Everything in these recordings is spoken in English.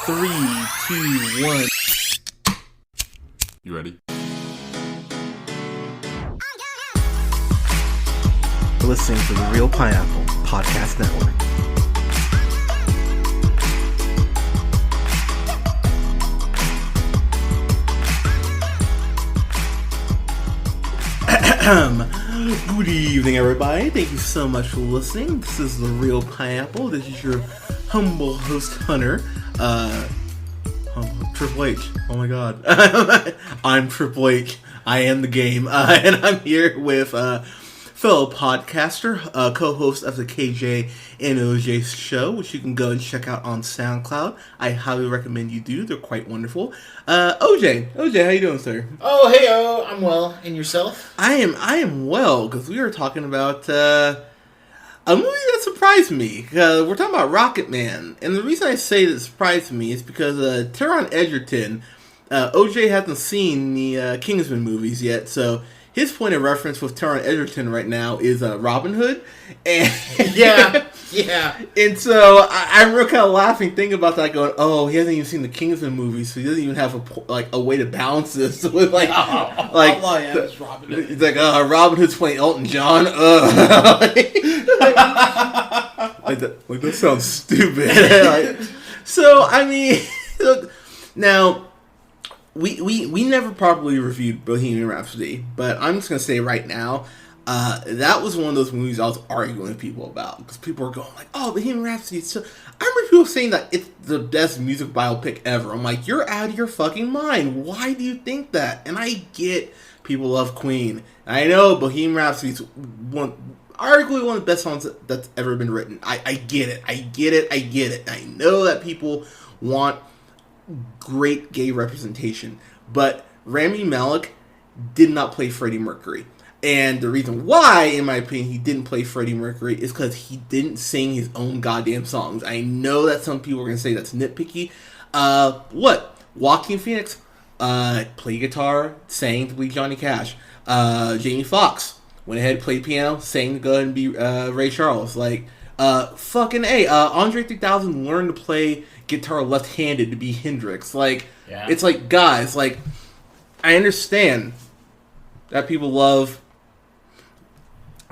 3, 2, 1. You ready? You're listening to the Real Pineapple Podcast Network. Good evening, everybody. Thank you so much for listening. This is the Real Pineapple. This is your humble host, Hunter. Triple H. Oh my God. I'm Triple H. I am the game. And I'm here with fellow podcaster, co-host of the KJ and OJ show, which you can go and check out on SoundCloud. I highly recommend you do. They're quite wonderful. OJ, how you doing, sir? Oh, hey, I'm well. And yourself? I am well, because we were talking about a movie that surprised me. We're talking about Rocketman, and the reason I say that surprised me is because Taron Egerton, OJ hasn't seen the Kingsman movies yet, so his point of reference with Taron Egerton right now is Robin Hood, and yeah. And so I'm real kind of laughing, thinking about that, going, "Oh, he hasn't even seen the Kingsman movies, so he doesn't even have a way to balance this with Robin Hood. It's like Robin Hood's playing Elton John. That sounds stupid." So I mean, look, now. We never properly reviewed Bohemian Rhapsody, but I'm just going to say right now, that was one of those movies I was arguing with people about, because people were going like, "Oh, Bohemian Rhapsody." So I remember people saying that it's the best music biopic ever. I'm like, you're out of your fucking mind. Why do you think that? And I get people love Queen. I know Bohemian Rhapsody is arguably one of the best songs that's ever been written. I get it. I know that people want great gay representation, but Rami Malek did not play Freddie Mercury, and the reason why, in my opinion, he didn't play Freddie Mercury is because he didn't sing his own goddamn songs. I know that some people are going to say that's nitpicky. Joaquin Phoenix played guitar, sang to be Johnny Cash. Jamie Foxx went ahead, played piano, sang to go ahead and be Ray Charles. Andre 3000 learned to play guitar left-handed to be Hendrix. It's like, guys, I understand that people love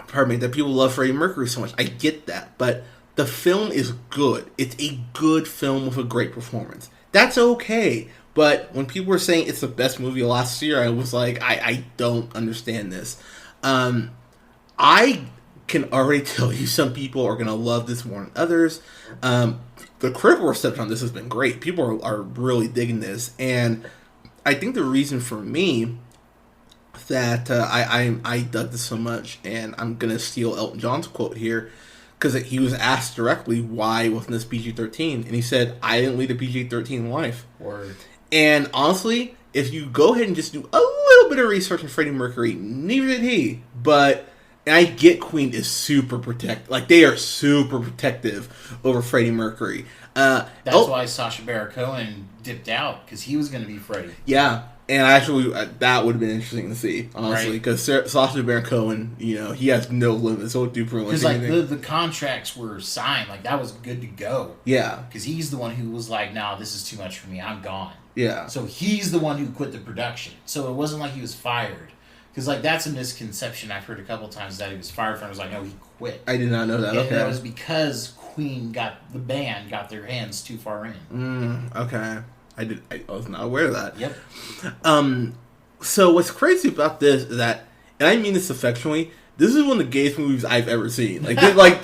Freddie Mercury so much. I get that, but the film is good. It's a good film with a great performance. That's okay. But when people were saying it's the best movie of last year, I was like, I don't understand this. I can already tell you some people are going to love this more than others. The critical reception on this has been great. People are really digging this. And I think the reason for me that I dug this so much, and I'm going to steal Elton John's quote here, because he was asked directly why wasn't this PG-13, and he said, "I didn't lead a PG-13 life." Word. And honestly, if you go ahead and just do a little bit of research on Freddie Mercury, neither did he, but... And I get Queen is super protective. They are super protective over Freddie Mercury. That's why Sacha Baron Cohen dipped out, because he was going to be Freddie. Yeah, and actually, that would have been interesting to see, honestly, because Sacha Baron Cohen, he has no limits. He'll do pretty much anything. Because the contracts were signed, that was good to go. Yeah. Because he's the one who was like, "No, this is too much for me. I'm gone." Yeah. So he's the one who quit the production. So it wasn't like he was fired. Because, that's a misconception I've heard a couple times, that he was fired from. I was like, no, he quit. I did not know that. And okay. that was because Queen got their hands too far in. Okay. I was not aware of that. Yep. So what's crazy about this is that, and I mean this affectionately, this is one of the gayest movies I've ever seen. This is like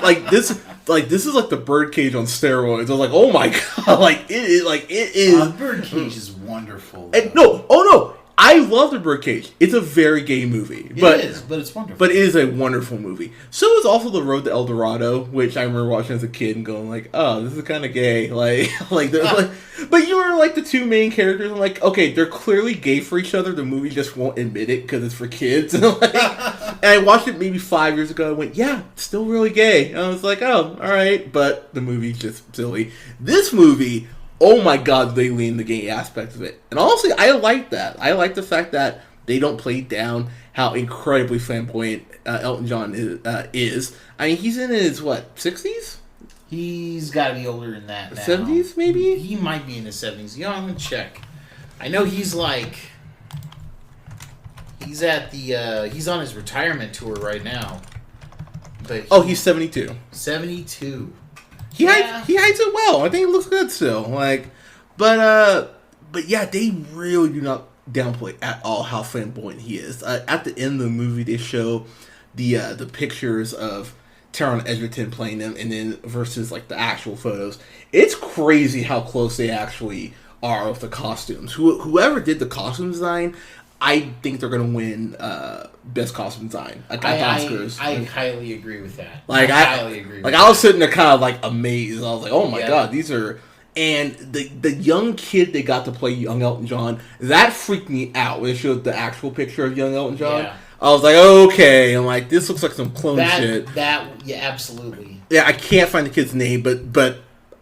the Birdcage on steroids. I was like, oh my God, it is. Birdcage is wonderful. No. I love The Birdcage. It's a very gay movie. But it's wonderful. But it is a wonderful movie. So is also The Road to El Dorado, which I remember watching as a kid and going like, "Oh, this is kind of gay." But you were the two main characters. I'm like, okay, they're clearly gay for each other. The movie just won't admit it because it's for kids. And I watched it maybe 5 years ago. I went, yeah, it's still really gay. And I was like, oh, all right. But the movie's just silly. This movie... Oh my God, they lean the gay aspect of it. And honestly, I like that. I like the fact that they don't play down how incredibly flamboyant Elton John is. I mean, he's in his, 60s? He's got to be older than that now. 70s, maybe? He might be in his 70s. Yeah, I'm going to check. I know he's like... He's at the... he's on his retirement tour right now. But he's 72. 72. He hides it well. I think it looks good still. But yeah, they really do not downplay at all how flamboyant he is. At the end of the movie, they show the pictures of Taron Egerton playing them, and then versus like the actual photos. It's crazy how close they actually are with the costumes. Whoever did the costume design, I think they're gonna win best costume design at the Oscars. I highly agree with that. I highly agree. I was sitting there kind of like amazed. I was like, oh my god, these are. And the young kid they got to play young Elton John, that freaked me out when they showed the actual picture of young Elton John. Yeah. I was like, okay, I'm like, this looks like some clone shit. Yeah, absolutely. Yeah, I can't find the kid's name, but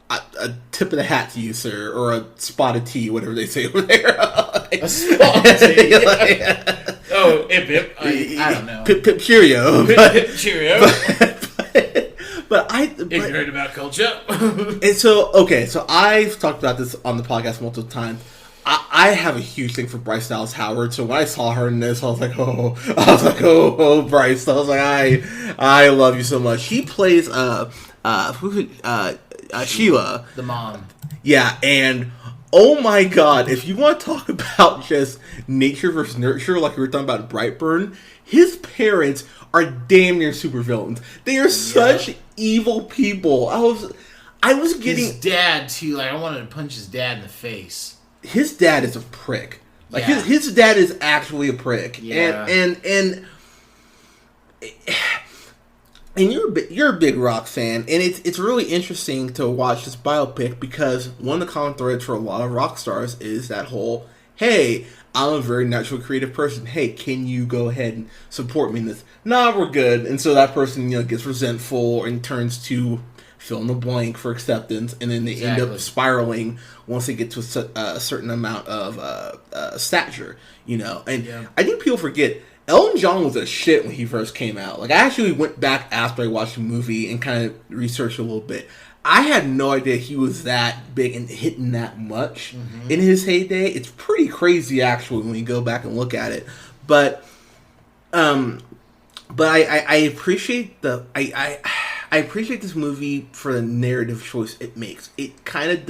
a tip of the hat to you, sir, or a spotted tea, whatever they say over there. A spotted tea. Oh, ip. I don't know. Pip cheerio. Pip cheerio. But ignorant about culture. And so I've talked about this on the podcast multiple times. I have a huge thing for Bryce Dallas Howard. So when I saw her in this, I was like, oh, Bryce. I was like, I love you so much. She plays Sheila, the mom. Yeah, and oh my god, if you want to talk about just nature versus nurture, like we were talking about Brightburn, his parents are damn near supervillains. They are such evil people. I was getting his dad too. Like I wanted to punch his dad in the face. His dad is a prick. Like his dad is actually a prick. Yeah. And you're a big rock fan, and it's really interesting to watch this biopic because one of the common threads for a lot of rock stars is that whole, hey, I'm a very natural creative person. Hey, can you go ahead and support me in this? Nah, we're good. And so that person, gets resentful and turns to fill in the blank for acceptance, and then they end up spiraling once they get to a certain amount of stature, And I think people forget Elton John was a shit when he first came out. Like I actually went back after I watched the movie and kind of researched a little bit. I had no idea he was that big and hitting that much in his heyday. It's pretty crazy actually when you go back and look at it. But I appreciate I appreciate this movie for the narrative choice it makes. It kind of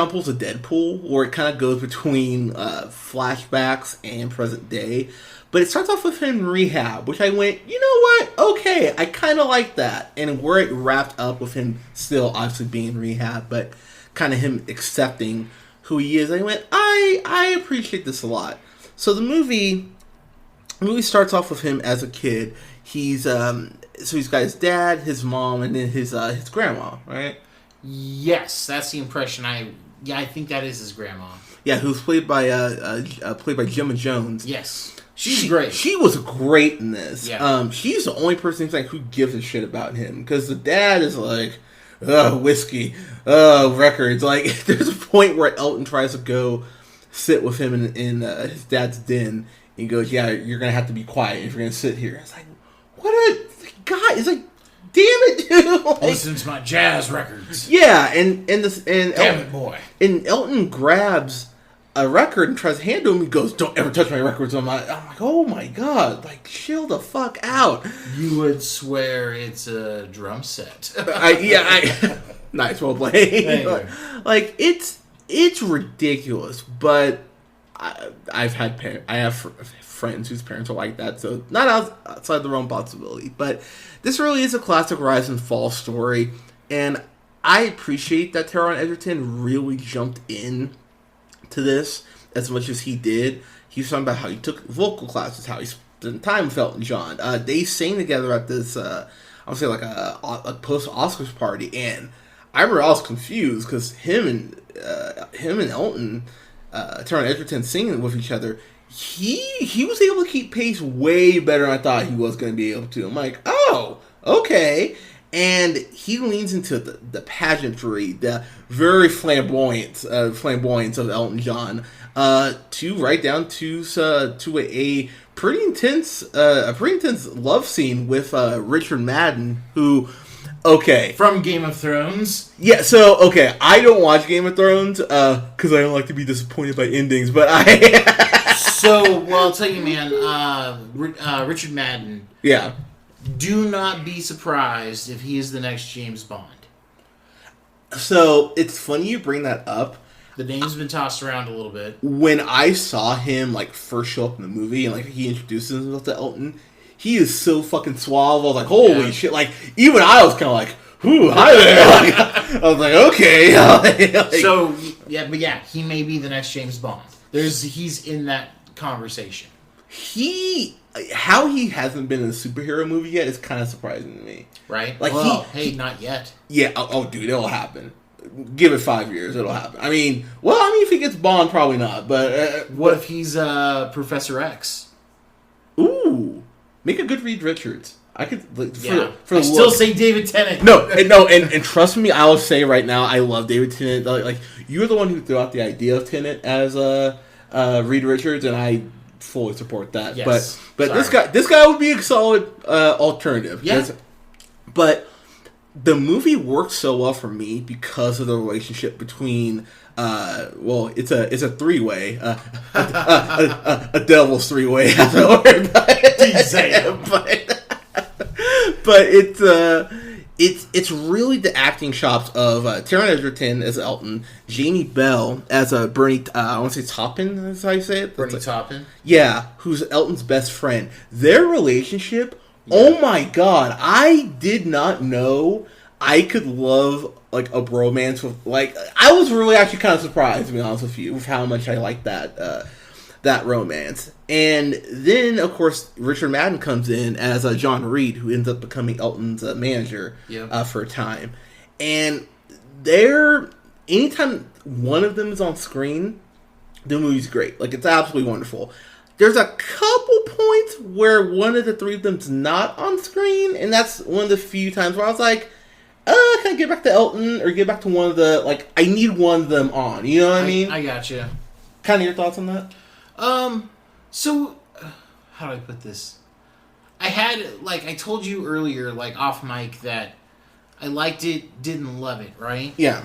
pulls a Deadpool where it kind of goes between flashbacks and present day. But it starts off with him in rehab, which I went, you know what? Okay, I kind of like that. And where it wrapped up with him still obviously being in rehab, but kind of him accepting who he is, I went, I appreciate this a lot. So the movie starts off with him as a kid. He's got his dad, his mom, and then his grandma, right? Yes, that's the impression I think that is his grandma. Yeah, who's played by Gemma Jones. Yes. She's great. She was great in this. Yeah. She's the only person who gives a shit about him. Because the dad is like, whiskey, records. Like, there's a point where Elton tries to go sit with him in his dad's den. He goes, yeah, you're going to have to be quiet if you're going to sit here. It's like, what a guy. It's like, damn it, dude. Like, listen to my jazz records. Yeah, and damn it, boy. And Elton grabs a record and tries to hand to him. He goes, don't ever touch my records. I'm like, oh my god, like chill the fuck out. You would swear it's a drum set. Nice role play. Like it's ridiculous, but I have friends whose parents are like that, so not outside the realm of possibility. But this really is a classic rise and fall story, and I appreciate that Taron Egerton really jumped in to this as much as he did. He was talking about how he took vocal classes, how he spent time with Elton John. They sang together at this, I would say like a post-Oscars party, and I remember I was confused because him and Elton, Taron Egerton singing with each other, he was able to keep pace way better than I thought he was going to be able to. I'm like, oh, okay. And he leans into the pageantry, the very flamboyance of Elton John, to right down to a pretty intense love scene with Richard Madden, who Okay. From Game of Thrones. Yeah, so, okay, I don't watch Game of Thrones, because I don't like to be disappointed by endings, but So, well, I'll tell you, man, Richard Madden. Yeah. Do not be surprised if he is the next James Bond. So, it's funny you bring that up. The name's been tossed around a little bit. When I saw him, like, first show up in the movie, and, like, he introduces himself to Elton, he is so fucking suave. I was like, holy shit. Like, even I was kind of like, ooh, hi there. Like, I was like, okay. Like, so, yeah, he may be the next James Bond. He's in that conversation. How he hasn't been in a superhero movie yet is kind of surprising to me. Right? Like, not yet. Yeah, dude, it'll happen. Give it 5 years, it'll happen. I mean, if he gets Bond, probably not, but... what if he's Professor X? Ooh. Make a good Reed Richards. I could still say David Tennant. And trust me, I will say right now, I love David Tennant. Like you're the one who threw out the idea of Tennant as Reed Richards, and I fully support that. Yes. But this guy would be a solid alternative. Yeah. But the movie works so well for me because of the relationship between. It's a three-way, a devil's three-way. But it's really the acting chops of Taron Egerton as Elton, Jamie Bell as Bernie. I want to say Taupin. That's how you say it. Bernie Taupin. Yeah, who's Elton's best friend. Their relationship. Yeah. Oh my god! I did not know I could love like a bromance with like. I was really actually kind of surprised, to be honest with you, with how much I liked that romance. And then, of course, Richard Madden comes in as John Reed, who ends up becoming Elton's manager for a time. And anytime one of them is on screen, the movie's great. Like, it's absolutely wonderful. There's a couple points where one of the three of them's not on screen, and that's one of the few times where I was like, can I get back to Elton, or get back to one of the, like, I need one of them on, you know what I mean? I gotcha. Kind of your thoughts on that? So, how do I put this? I had, like, I told you earlier, like, off mic, that I liked it, didn't love it, right? Yeah.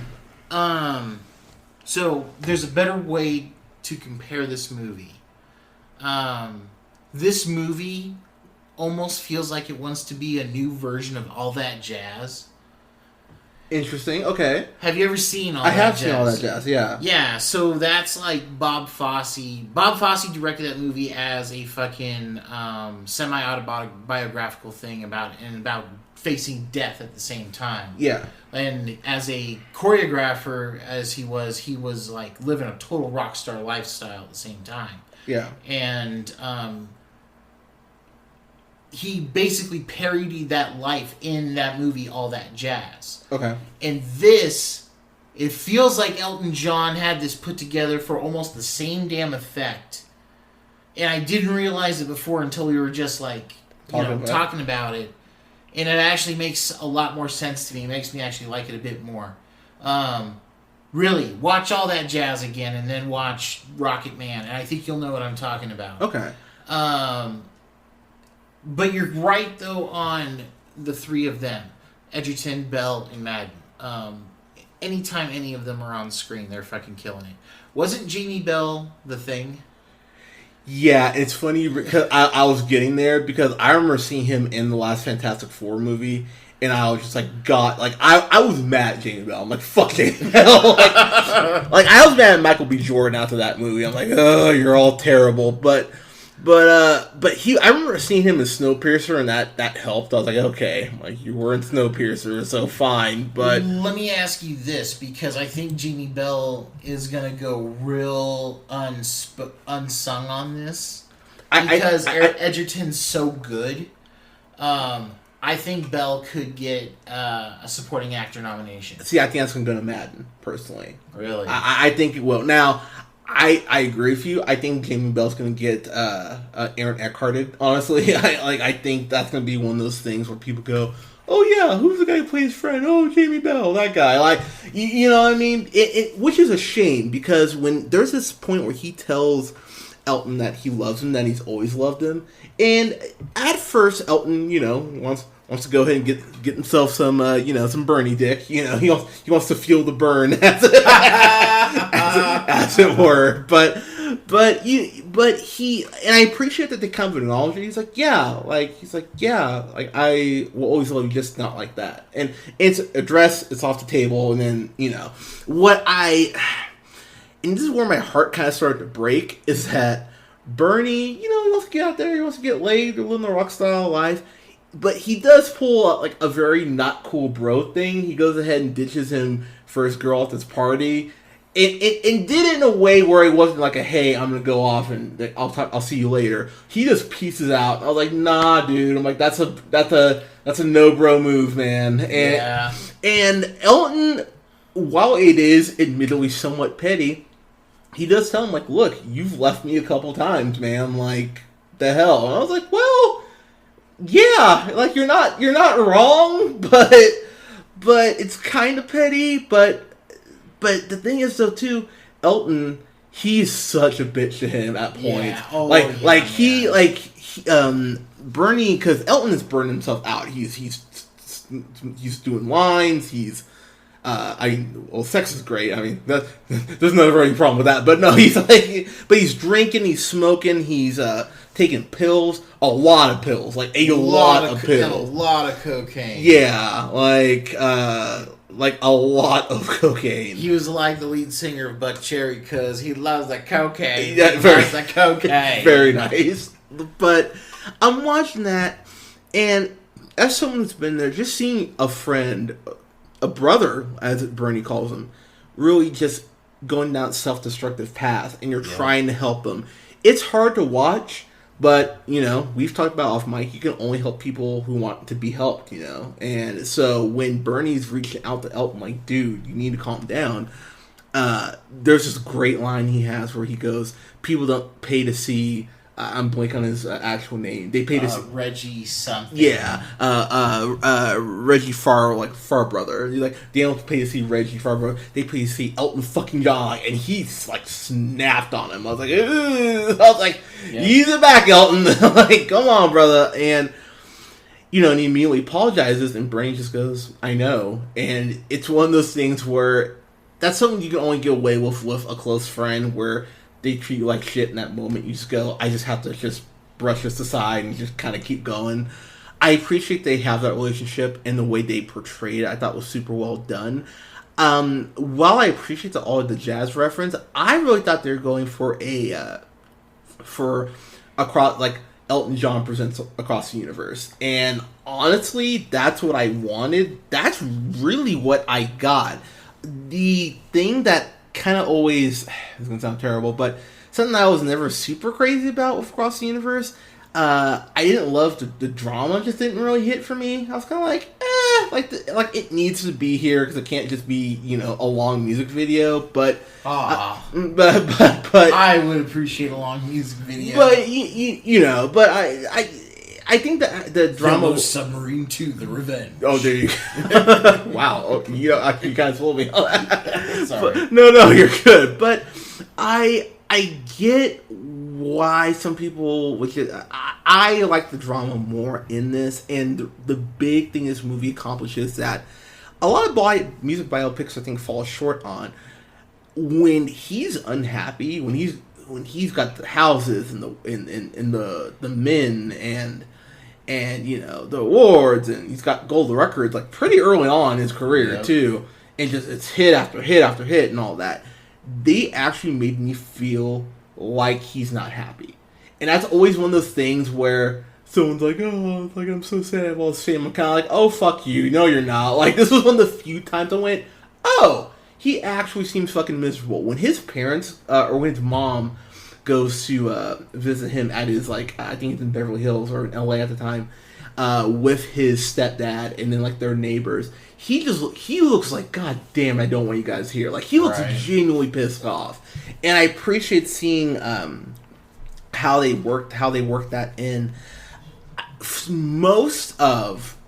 So, there's a better way to compare this movie. This movie almost feels like it wants to be a new version of All That Jazz. Interesting. Okay. Have you ever seen All That Jazz? I have seen All That Jazz, yeah. Yeah, so that's like Bob Fosse. Bob Fosse directed that movie as a fucking semi-autobiographical thing about facing death at the same time. Yeah. And as a choreographer, as he was like living a total rock star lifestyle at the same time. Yeah. And he basically parodied that life in that movie, All That Jazz. Okay. And this, it feels like Elton John had this put together for almost the same damn effect. And I didn't realize it before until we were just like, talking about it. And it actually makes a lot more sense to me. It makes me actually like it a bit more. Really, watch All That Jazz again and then watch Rocketman. And I think you'll know what I'm talking about. Okay. But you're right, though, on the three of them. Egerton, Bell, and Madden. Anytime any of them are on screen, they're fucking killing it. Wasn't Jamie Bell the Thing? Yeah, it's funny because I was getting there because I remember seeing him in the last Fantastic Four movie, and I was just like, God, like, I was mad at Jamie Bell. I'm like, fuck Jamie Bell. like, I was mad at Michael B. Jordan after that movie. I'm like, oh, you're all terrible. But I remember seeing him in Snowpiercer, and that helped. I was like, okay, like, you were in Snowpiercer, so fine. But let me ask you this, because I think Jamie Bell is gonna go real unsung on this, because Egerton's so good. I think Bell could get a supporting actor nomination. See, I think that's gonna go to Madden, personally. Really, I think it will. Now, I agree with you. I think Jamie Bell's going to get Aaron Eckharted, honestly. I think that's going to be one of those things where people go, oh yeah, who's the guy who plays Fred? Oh, Jamie Bell, that guy. Like, you know what I mean? Which is a shame, because when there's this point where he tells Elton that he loves him, that he's always loved him, and at first Elton, wants to go ahead and get himself some some Bernie dick. He wants to feel the burn as it were. But he, and I appreciate that they come to acknowledge it. He's like, yeah, I will always love you, just not like that. And it's addressed, it's off the table, and then and this is where my heart kind of started to break, is that Bernie, he wants to get out there, he wants to get laid, they're living the rock style life, but he does pull out like a very not cool bro thing. He goes ahead and ditches him for his girl at this party, and did it in a way where it wasn't like a, hey, I'm gonna go off and I'll see you later. He just pieces out. I was like, nah, dude. I'm like, that's a no bro move, man. And Elton, while it is admittedly somewhat petty, he does tell him, like, look, you've left me a couple times, man. Like, the hell. And I was like, well, yeah, like, you're not wrong, but it's kind of petty. But the thing is, though, too, Elton, he's such a bitch to him at points. Yeah. Bernie, because Elton has burned himself out. He's doing lines. Sex is great. I mean, there's never any problem with that. But no, he's drinking, he's smoking, he's taking pills, a lot of pills, like a lot of pills, and a lot of cocaine. Yeah, like a lot of cocaine. He was like the lead singer of Buck Cherry because he loves the cocaine. Yeah, loves the cocaine. Very nice. But I'm watching that, and as someone that's been there, just seeing a friend, a brother, as Bernie calls him, really just going down a self-destructive path, and you're trying to help them. It's hard to watch, but, we've talked about off mic, you can only help people who want to be helped, And so when Bernie's reaching out to Elton, like, dude, you need to calm down, there's this great line he has where he goes, people don't pay to see... I'm blanking on his actual name. They pay to see Reggie something. Yeah, Reggie Far brother. He's like, they don't pay to see Reggie Far brother. They pay to see Elton fucking John, and he's like snapped on him. I was like, ugh. I was like, ease it back, Elton. Like, come on, brother. And and he immediately apologizes, and Bernie just goes, I know. And it's one of those things where that's something you can only get away with a close friend, where they treat you like shit in that moment. You just go, I just have to just brush this aside and just kind of keep going. I appreciate they have that relationship, and the way they portrayed it, I thought was super well done. While I appreciate all of the jazz reference, I really thought they were going for across, like, Elton John presents Across the Universe. And honestly, that's what I wanted. That's really what I got. The thing that kind of always, it's gonna sound terrible, but something that I was never super crazy about with Across the Universe, I didn't love the drama. Just didn't really hit for me. I was kind of like, it needs to be here because it can't just be a long music video. But but I would appreciate a long music video. But but I think that the drama was Submarine 2: The Revenge. Oh, there you go. Wow. Okay, you kind of fooled me. Sorry. But, no, you're good. But I get why some people, I like the drama more in this, and the big thing this movie accomplishes that a lot of music biopics, I think, fall short on. When he's unhappy, when he's got the houses and the men and the awards, and he's got gold records like pretty early on in his career too, and just it's hit after hit after hit and all that. They actually made me feel like he's not happy, and that's always one of those things where someone's like, oh, like, I'm so sad I have all this fame. I'm kind of like, oh, fuck you, no you're not. Like, this was one of the few times I went, oh, he actually seems fucking miserable. When his parents, or when his mom goes to visit him at his, like, I think it's in Beverly Hills or in LA at the time, with his stepdad and then, like, their neighbors, he looks like, God damn, I don't want you guys here. Like, he looks genuinely pissed off. And I appreciate seeing how they worked that in. Most of,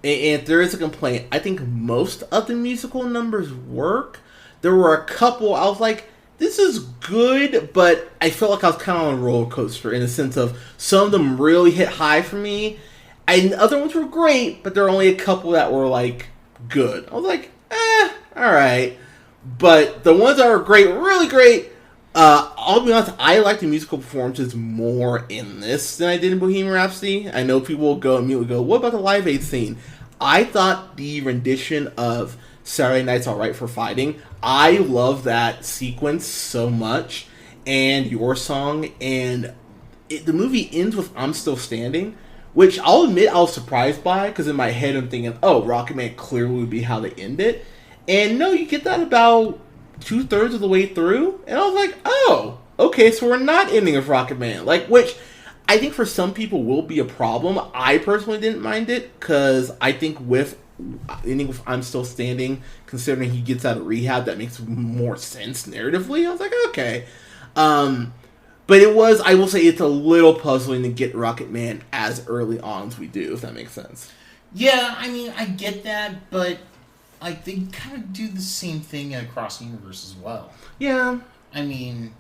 and if there is a complaint, I think most of the musical numbers work. There were a couple, I was like, this is good, but I felt like I was kind of on a roller coaster in the sense of some of them really hit high for me. And the other ones were great, but there were only a couple that were, like, good. I was like, alright. But the ones that were great, really great, I'll be honest, I like the musical performances more in this than I did in Bohemian Rhapsody. I know people will go immediately go, what about the Live Aid scene? I thought the rendition of Saturday Night's Alright for Fighting, I love that sequence so much, and your song, and the movie ends with I'm Still Standing, which I'll admit I was surprised by, because in my head I'm thinking, oh, Rocketman clearly would be how they end it. And no, you get that about 2/3 of the way through, and I was like, oh, okay, so we're not ending with Rocketman. Like, which I think for some people will be a problem. I personally didn't mind it, because I think with ending with I'm Still Standing, considering he gets out of rehab, that makes more sense narratively. I was like, okay. But it was, I will say, it's a little puzzling to get Rocketman as early on as we do, if that makes sense. Yeah, I mean, I get that, but like they kind of do the same thing across the universe as well. Yeah. I mean,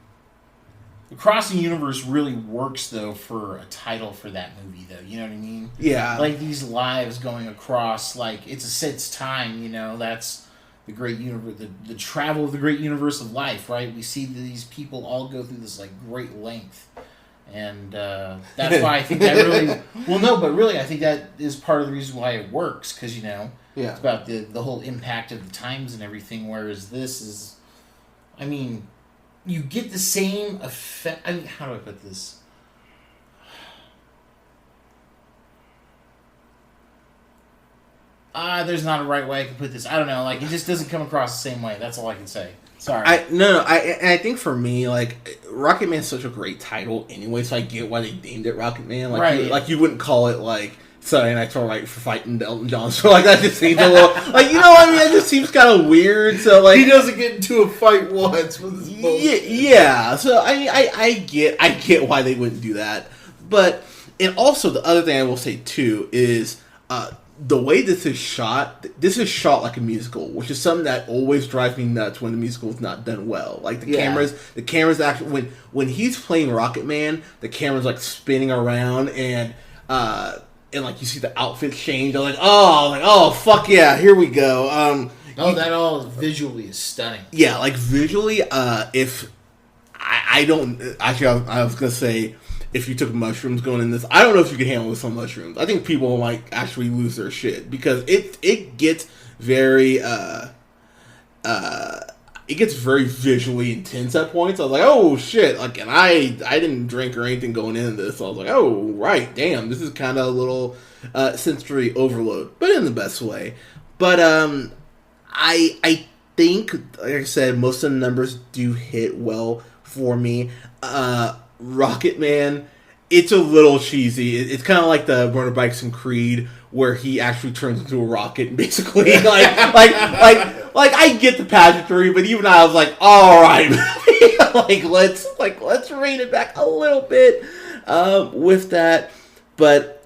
Across the Universe really works, though, for a title for that movie, though. You know what I mean? Yeah. Like, these lives going across, like, it's time, you know? That's the great universe, the travel of the great universe of life, right? We see these people all go through this, like, great length. And that's why I think that really... Well, no, but really, I think that is part of the reason why it works, because, you know, it's about the whole impact of the times and everything, whereas this is... I mean... You get the same effect. I mean, how do I put this? There's not a right way I can put this. I don't know. Like, it just doesn't come across the same way. That's all I can say. Sorry. I think for me, like, Rocketman is such a great title anyway, so I get why they named it Rocketman. Like, right. You wouldn't call it, like, Saturday Night's Alright for fighting Elton John. So, like, that just seems a little... Like, you know what I mean? That just seems kind of weird. So, like... He doesn't get into a fight once with his bullshit. Yeah. So, I get why they wouldn't do that. But... And also, the other thing I will say, too, is... the way this is shot like a musical, which is something that always drives me nuts when the musical is not done well. Like, the cameras actually... When he's playing Rocketman, the camera's, like, spinning around, and like you see the outfits change. I'm like, oh, fuck yeah, here we go. That all visually is stunning. Yeah, like visually, if I don't actually, I was gonna say if you took mushrooms going in this, I don't know if you could handle this on mushrooms. I think people might actually lose their shit because it gets very it gets very visually intense at points. I was like, oh shit, like, and I didn't drink or anything going into this, so I was like, oh right, damn, this is kind of a little sensory overload, but in the best way. But I think, like I said, most of the numbers do hit well for me. Rocketman, it's a little cheesy. It's kind of like the Motorbikes in Creed, where he actually turns into a rocket, basically. Like I get the pageantry, but even I was like, all right, let's rein it back a little bit with that. But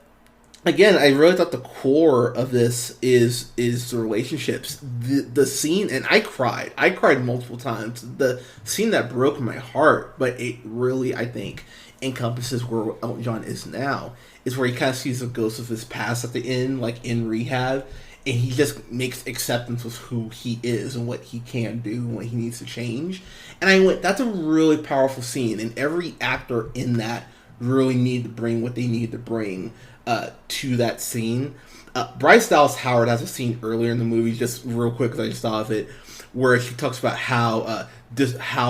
again, I really thought the core of this is the relationships, the scene, and I cried multiple times. The scene that broke my heart, but it really, I think, encompasses where Elton John is now, is where he kind of sees the ghost of his past at the end, like in rehab, and he just makes acceptance of who he is and what he can do and what he needs to change. And I went, that's a really powerful scene, and every actor in that really need to bring what they need to bring to that scene. Bryce Dallas Howard has a scene earlier in the movie, just real quick because I just thought of it, where she talks about how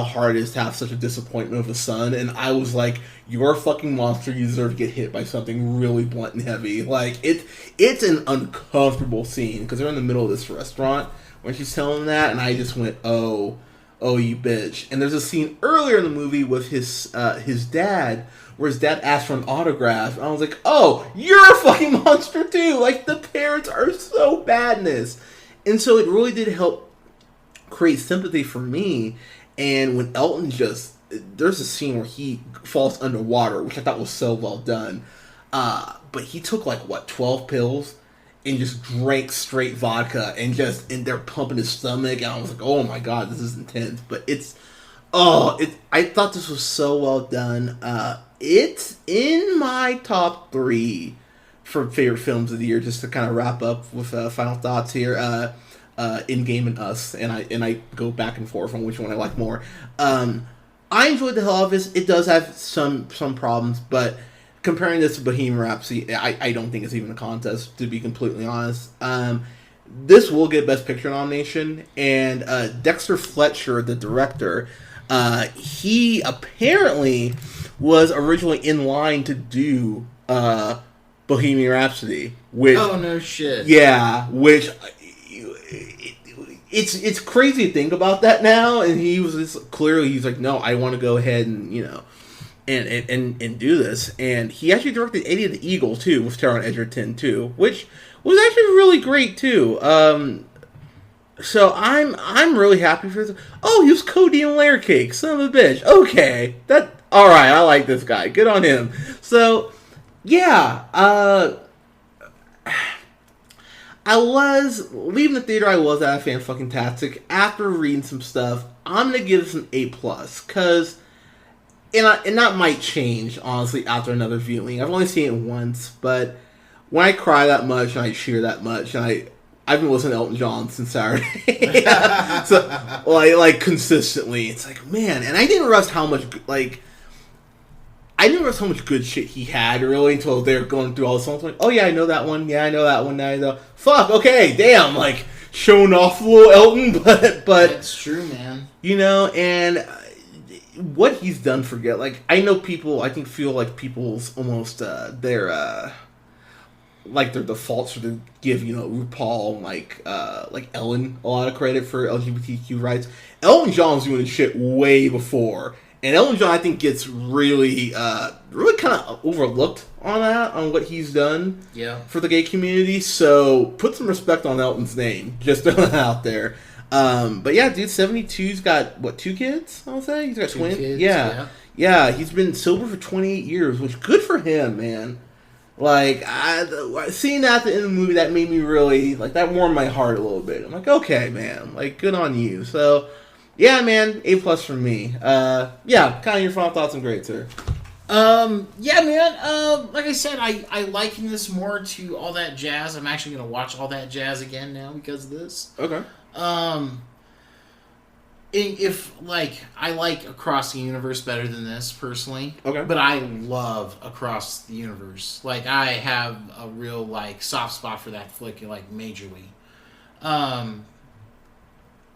hard it is to have such a disappointment of a son, and I was like, you're a fucking monster, you deserve to get hit by something really blunt and heavy. Like, it's an uncomfortable scene, because they're in the middle of this restaurant when she's telling him that, and I just went, oh you bitch. And there's a scene earlier in the movie with his dad, where his dad asked for an autograph, and I was like, oh, you're a fucking monster too! Like, the parents are so bad in this. And so it really did help create sympathy for me. And when Elton there's a scene where he falls underwater, which I thought was so well done, but he took 12 pills and just drank straight vodka, and they're pumping his stomach, and I was like, oh my god, this is intense. But I thought this was so well done. It's in my top 3 for favorite films of the year, just to kind of wrap up with final thoughts here. In-Game and Us, and I go back and forth on which one I like more. I enjoyed the hell out of this. It does have some problems, but comparing this to Bohemian Rhapsody, I don't think it's even a contest, to be completely honest. This will get Best Picture nomination, and Dexter Fletcher, the director, he apparently was originally in line to do Bohemian Rhapsody. Which, oh, no shit. Yeah, which... It's crazy to think about that now, and he's like, no, I want to go ahead and and do this, and he actually directed Eddie of the Eagle too with Taron Egerton too, which was actually really great too. So I'm really happy for this. Oh, he was Cody in Layer Cake, son of a bitch. Okay, that all right. I like this guy. Good on him. So yeah, I was leaving the theater. I was at fan-fucking-tastic. After reading some stuff, I'm gonna give this an A+, cause and that might change honestly after another viewing. I've only seen it once, but when I cry that much and I cheer that much, and I've been listening to Elton John since Saturday, so like consistently, it's like, man, and I didn't realize how much good shit he had, really, until they're going through all the songs. Like, oh yeah, I know that one. Yeah, I know that one. Now I know. Fuck. Okay, damn. Like showing off a little Elton, but that's true, man. And what he's done for get. Like, I know people. I think feel like people's almost their defaults are to give RuPaul like Ellen a lot of credit for LGBTQ rights. Elton John's doing this shit way before. And Elton John, I think, gets really kind of overlooked on what he's done for the gay community. So put some respect on Elton's name. Just throwing that out there. But yeah, dude, 72's got, what, 2 kids, I'll say? He's got twins? Kids, yeah, he's been sober for 28 years, which good for him, man. Like, seeing that at the end of the movie, that made me really, like, that warmed my heart a little bit. I'm like, okay, man, like, good on you. So... yeah, man, A+ from me. Yeah, kind of your final thoughts and grades, sir. Yeah, man. Like I said, I liken this more to All That Jazz. I'm actually gonna watch All That Jazz again now because of this. Okay. If I like Across the Universe better than this personally. Okay. But I love Across the Universe. Like, I have a real soft spot for that flick, majorly.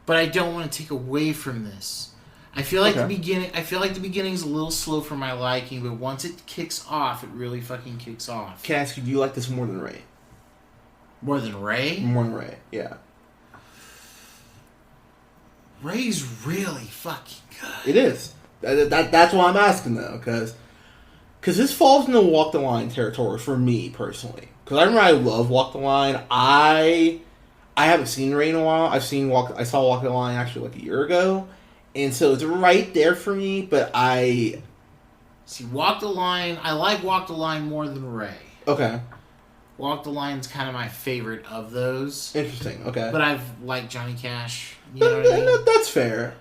But I don't want to take away from this. I feel like the beginning's a little slow for my liking, but once it kicks off, it really fucking kicks off. Can I ask you, do you like this more than Ray? More than Ray? More than Ray, yeah. Ray's really fucking good. It is. That's why I'm asking, though, because this falls into Walk the Line territory for me, personally. Because I remember I love Walk the Line. I haven't seen Ray in a while. I saw Walk the Line actually a year ago. And so it's right there for me, but I... see, Walk the Line... I like Walk the Line more than Ray. Okay. Walk the Line's kind of my favorite of those. Interesting, okay. But I've liked Johnny Cash. You know what I mean? That's fair.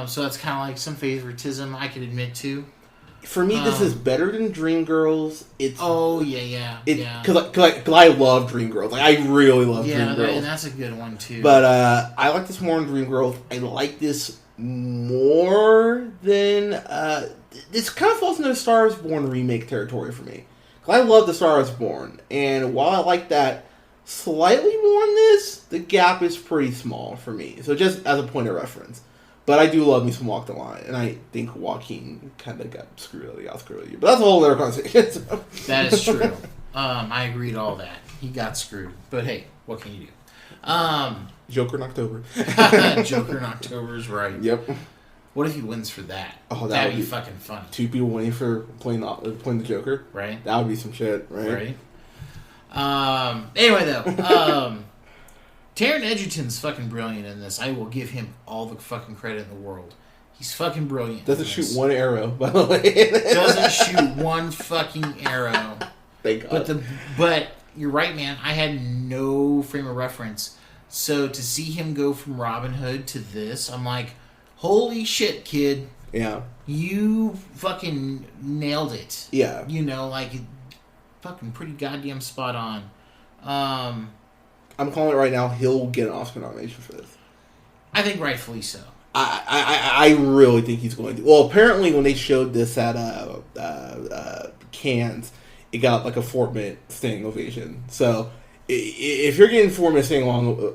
So that's kind of some favoritism I can admit to. For me, this is better than Dreamgirls. It's yeah. Because I love Dreamgirls. I really love Dreamgirls. Yeah, and that's a good one too. But I like this more than Dreamgirls. I like this more than this kind of falls into the Star Is Born remake territory for me. Because I love the Star Is Born, and while I like that slightly more than this, the gap is pretty small for me. So just as a point of reference. But I do love me some Walk the Line, and I think Joaquin kind of got screwed out of the Oscar earlier. But that's a whole other conversation. So. That is true. I agree to all that. He got screwed. But hey, what can you do? Joker in October. Joker in October is right. Yep. What if he wins for that? Oh, that'd be fucking funny. 2 people winning for playing the Joker. Right. That would be some shit, right? Right. Anyway, though. Taron Egerton's fucking brilliant in this. I will give him all the fucking credit in the world. He's fucking brilliant. Doesn't shoot one arrow, by the way. Doesn't shoot one fucking arrow. Thank God. But you're right, man. I had no frame of reference. So to see him go from Robin Hood to this, I'm like, holy shit, kid. Yeah. You fucking nailed it. Yeah. fucking pretty goddamn spot on. I'm calling it right now. He'll get an Oscar nomination for this. I think rightfully so. I really think he's going to. Well, apparently when they showed this at Cannes, it got like a 4-minute standing ovation. So if you're getting 4-minute standing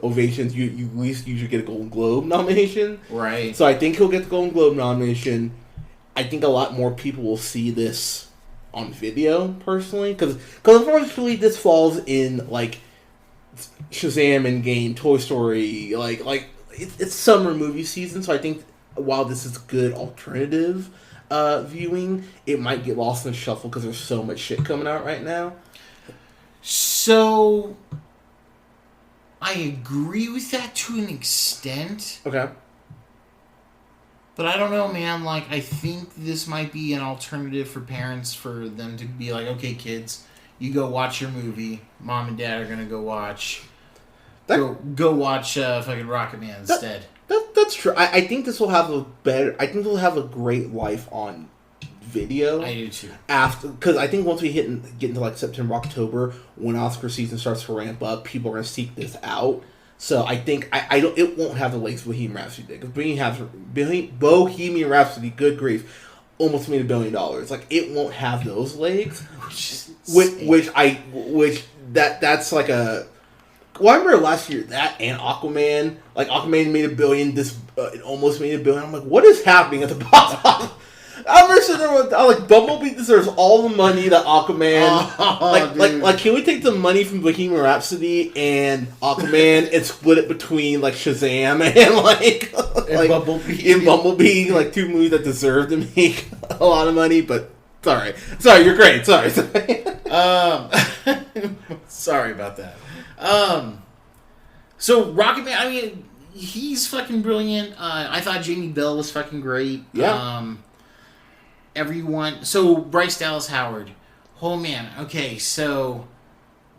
ovations, you at least you should get a Golden Globe nomination. Right. So I think he'll get the Golden Globe nomination. I think a lot more people will see this on video, personally, because unfortunately this falls in like Shazam and Game, Toy Story, like it's summer movie season. So I think while this is good alternative viewing, it might get lost in the shuffle because there's so much shit coming out right now. So I agree with that to an extent. Okay. But I don't know, man. Like, I think this might be an alternative for parents for them to be like, okay, kids, you go watch your movie. Mom and Dad are gonna go watch. Go watch fucking Rocketman instead. That's true. I think this will have a better. I think it'll have a great life on video. I do too. Because I think once we get into like September, October, when Oscar season starts to ramp up, people are gonna seek this out. So I think it won't have the legs Bohemian Rhapsody did, because Bohemian Rhapsody, good grief, almost made $1 billion. Like, it won't have those legs, that's like a. Well, I remember last year that and Aquaman. Like, Aquaman made $1 billion. This it almost made $1 billion. I'm like, what is happening at the box office? I remember sitting there with, like, Bumblebee deserves all the money that Aquaman... Like, can we take the money from Bohemian Rhapsody and Aquaman and split it between, like, Shazam and, Bumblebee, like, two movies that deserve to make a lot of money, but... Sorry, you're great. Sorry. Sorry about that. So, Rocketman, I mean, he's fucking brilliant. I thought Jamie Bell was fucking great. Yeah. Everyone. So, Bryce Dallas Howard. Oh, man. Okay, so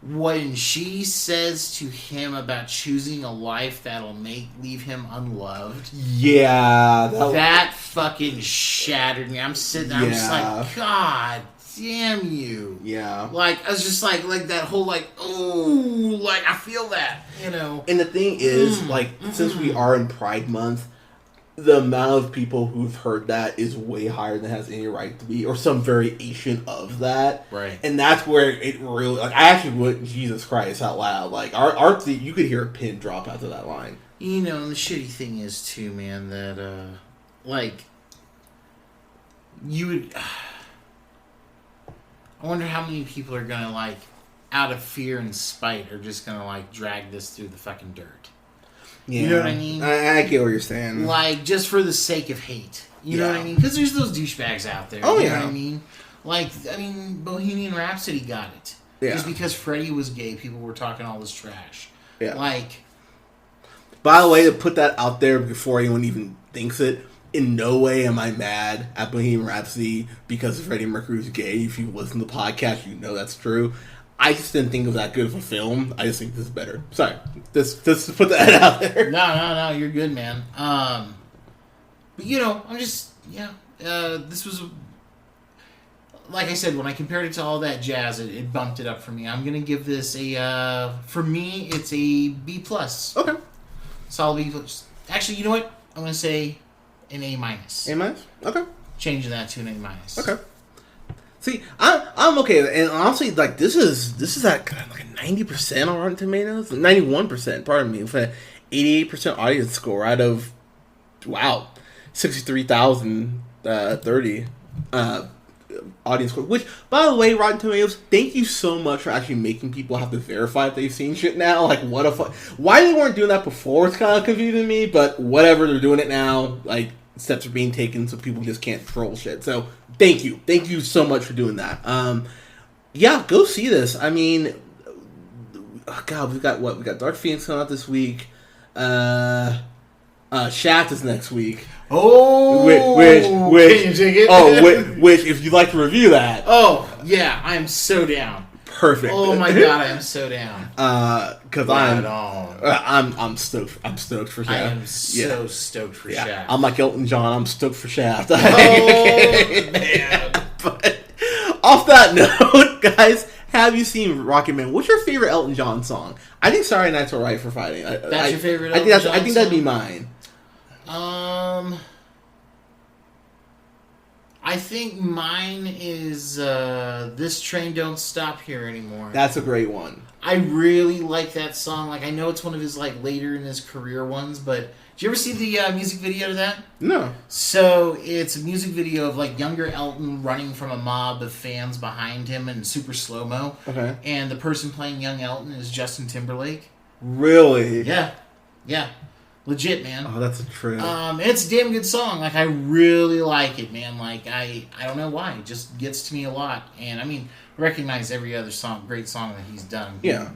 when she says to him about choosing a life that'll leave him unloved. Yeah. That fucking shattered me. I'm sitting there, I'm just like, God damn you. Yeah. Like, I was just like that whole, like, ooh, like, I feel that, you know. And the thing is, since we are in Pride Month, the amount of people who've heard that is way higher than it has any right to be, or some variation of that. Right. And that's where it really, like, I actually would, Jesus Christ, out loud. Like, you could hear a pin drop after that line. You know, and the shitty thing is, too, man, that, like, you would... I wonder how many people are gonna, like, out of fear and spite, are just gonna, like, drag this through the fucking dirt. Yeah. You know what I mean? I get what you're saying. Like, just for the sake of hate. You know what I mean? Because there's those douchebags out there. Oh, you know what I mean? Like, Bohemian Rhapsody got it. Yeah. Just because Freddie was gay, people were talking all this trash. Yeah. Like... By the way, to put that out there before anyone even thinks it, in no way am I mad at Bohemian Rhapsody because Freddie Mercury's gay. If you listen to the podcast, you know that's true. I just didn't think it was that good of a film. I just think this is better. Sorry. Just to put that out there. No, you're good, man. But, you know, I'm just, this was, like I said, when I compared it to all that jazz, it bumped it up for me. I'm going to give this for me, it's a B+. Okay. Solid B+. Actually, you know what? I'm going to say an A-. A-? Okay. Changing that to an A-. Okay. See, I'm okay with it. And honestly, like, this is at like a 90% on Rotten Tomatoes, 91%. Pardon me, with an 88% audience score out of 63,030 audience score. Which, by the way, Rotten Tomatoes, thank you so much for actually making people have to verify if they've seen shit now. Like, what a why they weren't doing that before? It's kind of confusing me, but whatever, they're doing it now. Like, steps are being taken so people just can't troll shit. So. Thank you so much for doing that. Yeah, go see this. I mean, God, we got Dark Phoenix coming out this week. Shaft is next week. Oh, which can you take it? which if you'd like to review that. Oh yeah, I am so down. Perfect. Oh my God, I am so down. Because I'm stoked. I'm stoked for Shaft. I am so stoked for Shaft. I'm like Elton John. I'm stoked for Shaft. Oh man. But off that note, guys, have you seen Rocketman? What's your favorite Elton John song? I think Saturday Night's Alright for Fighting. That's your favorite Elton John song? I think that'd be mine. I think mine is This Train Don't Stop Here Anymore. That's a great one. I really like that song. Like, I know it's one of his, like, later in his career ones, but did you ever see the music video to that? No. So, it's a music video of, like, younger Elton running from a mob of fans behind him in super slow-mo. Okay. And the person playing young Elton is Justin Timberlake. Really? Yeah. Yeah. Legit, man. Oh, that's a trip. It's a damn good song. Like, I really like it, man. Like, I don't know why. It just gets to me a lot. And, I mean, recognize every other great song that he's done. Yeah.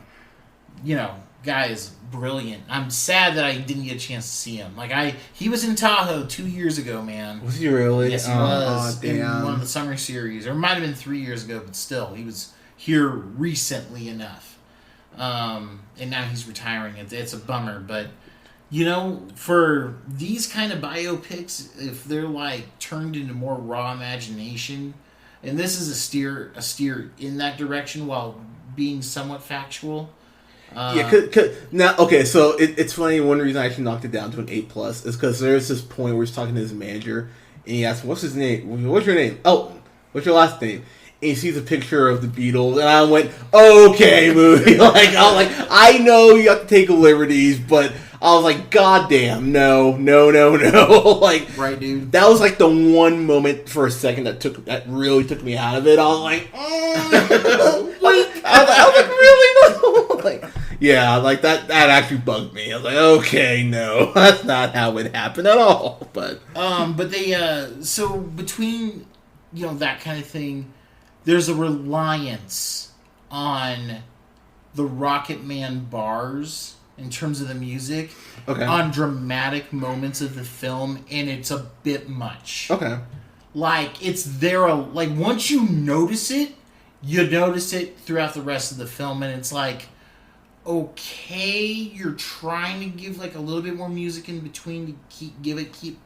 You know, guy is brilliant. I'm sad that I didn't get a chance to see him. Like, he was in Tahoe 2 years ago, man. Was he really? Yes, he was. In one of the summer series. Or it might have been 3 years ago, but still. He was here recently enough. And now he's retiring. It's a bummer, but... You know, for these kind of biopics, if they're like turned into more raw imagination, and this is a steer in that direction while being somewhat factual. Now, okay, so it's funny. One reason I actually knocked it down to an 8+ is because there's this point where he's talking to his manager, and he asks, "What's his name? What's your name? Elton. What's your last name?" And he sees a picture of the Beatles, and I went, "Okay, movie." I know you have to take liberties, but. I was like, God damn, no. Like, right, dude. That was like the one moment for a second that really took me out of it. I was like, I was like, really? No. Like, yeah, like that actually bugged me. I was like, okay, no, that's not how it happened at all. But they so between that kind of thing, there's a reliance on the Rocketman bars. In terms of the music, on dramatic moments of the film, and it's a bit much. Okay. Like, it's there, like, once you notice it throughout the rest of the film, and it's like, okay, you're trying to give, like, a little bit more music in between to keep,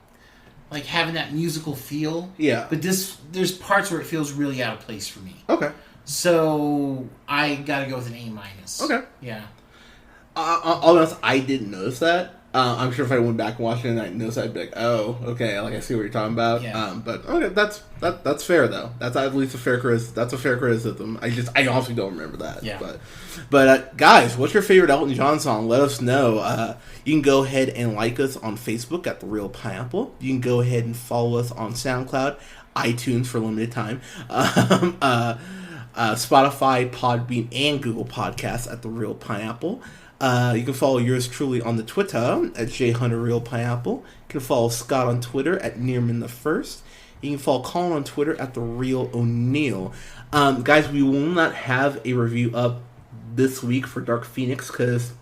like, having that musical feel. Yeah. But there's parts where it feels really out of place for me. Okay. So, I gotta go with an A-. Okay. Yeah. I'll be honest, I didn't notice that. I'm sure if I went back and watched it and I noticed, I'd be like, "Oh, okay, like I see what you're talking about." Yeah. But okay, that's fair though. That's at least a fair That's a fair criticism. I honestly don't remember that. Yeah. But guys, what's your favorite Elton John song? Let us know. You can go ahead and like us on Facebook at The Real Pineapple. You can go ahead and follow us on SoundCloud, iTunes for a limited time. Spotify, Podbean, and Google Podcasts at The Real Pineapple. You can follow yours truly on the Twitter at JHunterRealPineapple. You can follow Scott on Twitter at Nearmanthefirst. You can follow Colin on Twitter at The Real O'Neill. Guys, we will not have a review up this week for Dark Phoenix because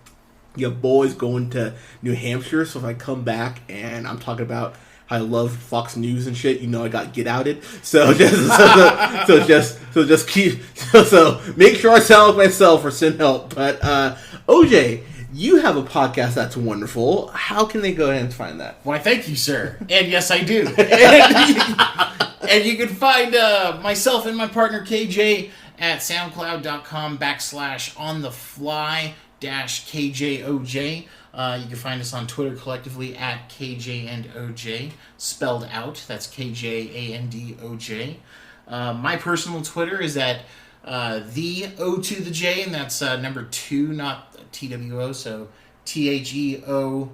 your boy's going to New Hampshire. So if I come back and I'm talking about I love Fox News and shit, I got get outed. So make sure I sound like myself or send help. But OJ, you have a podcast that's wonderful. How can they go ahead and find that? Why, thank you, sir. And yes, I do. And you can find myself and my partner KJ at soundcloud.com/onthefly-KJOJ. You can find us on Twitter collectively at KJ and OJ, spelled out. That's KJANDOJ. My personal Twitter is at the O to the J, and that's number 2, not TWO. So THEO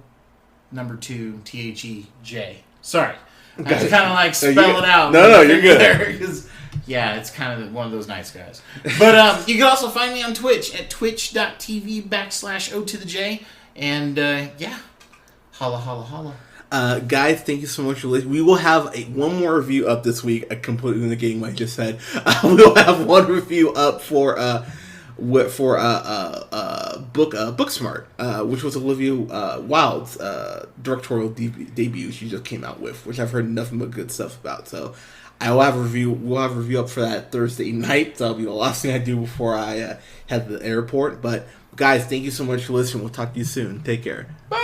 number 2 THEJ. Sorry, I have to kind of like spell it out. No, you're good. Yeah, it's kind of one of those nice guys. But you can also find me on Twitch at twitch.tv/O to the J. And, holla, holla, holla. Guys, thank you so much for listening. We will have one more review up this week. Completely negating what I just said. We'll have one review up for Booksmart, which was Olivia Wilde's directorial debut she just came out with, which I've heard nothing but good stuff about. So I will have a review. We'll have a review up for that Thursday night. That'll be the last thing I do before I head to the airport. But guys, thank you so much for listening. We'll talk to you soon. Take care. Bye.